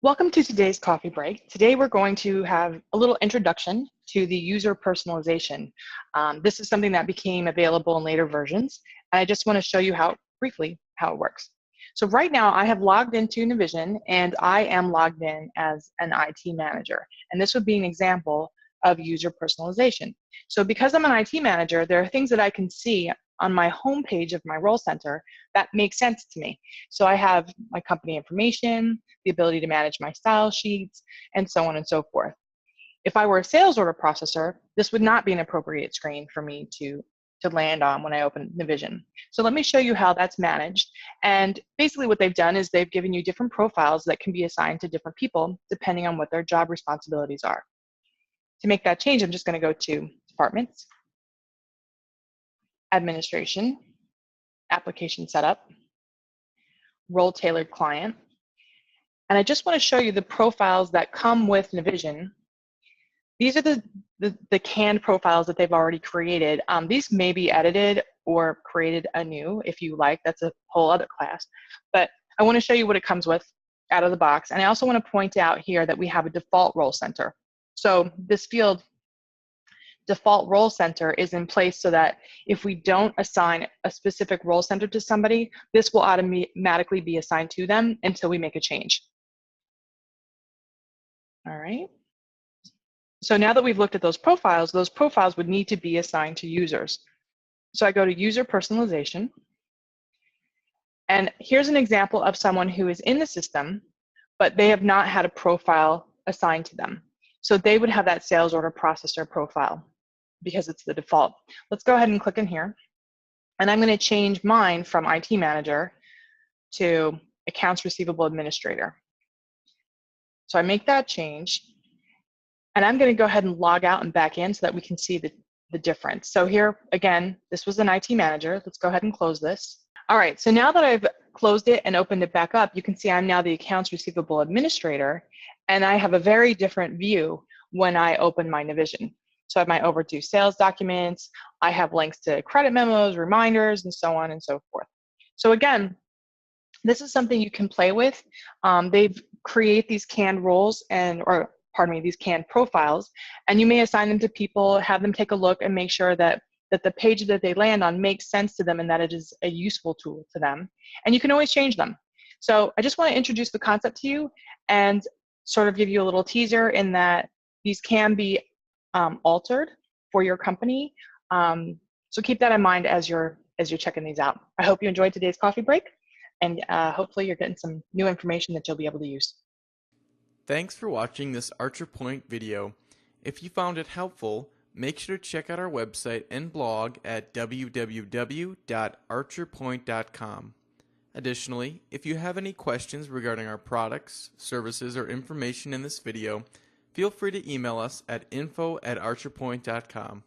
Welcome to today's coffee break. Today we're going to have a little introduction to the user personalization. This is something that became available in later versions, and I just want to show you briefly how it works. So right now I have logged into Navision and I am logged in as an IT manager, and this would be an example of user personalization. So because I'm an IT manager, there are things that I can see on my home page of my role center that make sense to me. So I have my company information, the ability to manage my style sheets, and so on and so forth. If I were a sales order processor, this would not be an appropriate screen for me to land on when I open Navision. So let me show you how that's managed. And basically what they've done is they've given you different profiles that can be assigned to different people depending on what their job responsibilities are. To make that change, I'm just going to go to Departments, Administration, Application Setup, Role Tailored Client. And I just want to show you the profiles that come with Navision. These are the canned profiles that they've already created. These may be edited or created anew if you like. That's a whole other class. But I want to show you what it comes with out of the box. And I also want to point out here that we have a default role center. So this field, default role center, is in place so that if we don't assign a specific role center to somebody, this will automatically be assigned to them until we make a change. All right. So now that we've looked at those profiles would need to be assigned to users. So I go to User Personalization. And here's an example of someone who is in the system, but they have not had a profile assigned to them. So they would have that sales order processor profile because it's the default. Let's go ahead and click in here. And I'm going to change mine from IT manager to accounts receivable administrator. So I make that change. And I'm going to go ahead and log out and back in so that we can see the difference. So here, again, this was an IT manager. Let's go ahead and close this. All right, so now that I've closed it and opened it back up, you can see I'm now the accounts receivable administrator, and I have a very different view when I open my Navision. So I have my overdue sales documents, I have links to credit memos, reminders, and so on and so forth. So again, this is something you can play with. They create these canned roles these canned profiles, and you may assign them to people, have them take a look and make sure that the page that they land on makes sense to them and that it is a useful tool to them. And you can always change them. So I just want to introduce the concept to you and sort of give you a little teaser in that these can be altered for your company. So keep that in mind as you're checking these out. I hope you enjoyed today's coffee break, and hopefully you're getting some new information that you'll be able to use. Thanks for watching this Archer Point video. If you found it helpful, make sure to check out our website and blog at www.archerpoint.com. Additionally, if you have any questions regarding our products, services, or information in this video, feel free to email us at info@archerpoint.com.